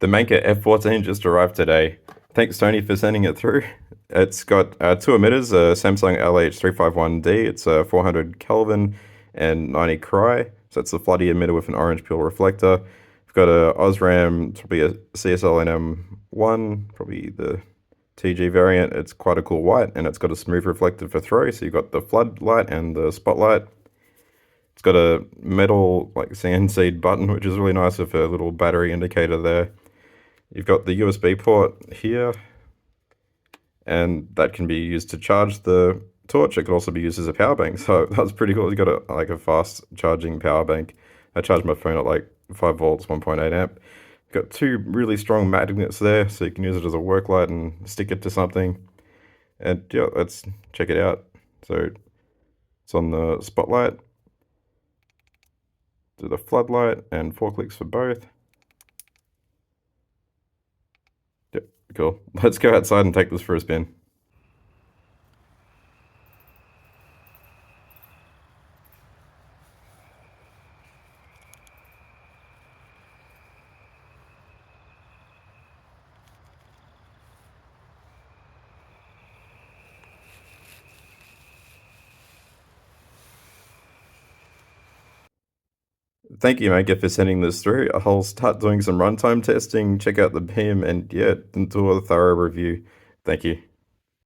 The Manker F14 just arrived today. Thanks, Tony, for sending it through. It's got two emitters, a Samsung LH351D. It's 400 Kelvin and 90 Cry. So it's the floody emitter with an orange peel reflector. We've got a Osram, probably a CSL NM1, probably the TG variant. It's quite a cool white, and it's got a smooth reflector for throw. So you've got the floodlight and the spotlight. It's got a metal like sand seed button, which is really nice with a little battery indicator there. You've got the USB port here, and that can be used to charge the torch. It could also be used as a power bank, so that's pretty cool. You've got a fast charging power bank. I charge my phone at like 5 volts, 1.8 amp. You've got two really strong magnets there, so you can use it as a work light and stick it to something. And yeah, let's check it out. So it's on the spotlight, do the floodlight, and 4 clicks for both. Yep, cool. Let's go outside and take this for a spin. Thank you, Manker, for sending this through. I'll start doing some runtime testing, check out the beam, and yeah, do a thorough review. Thank you.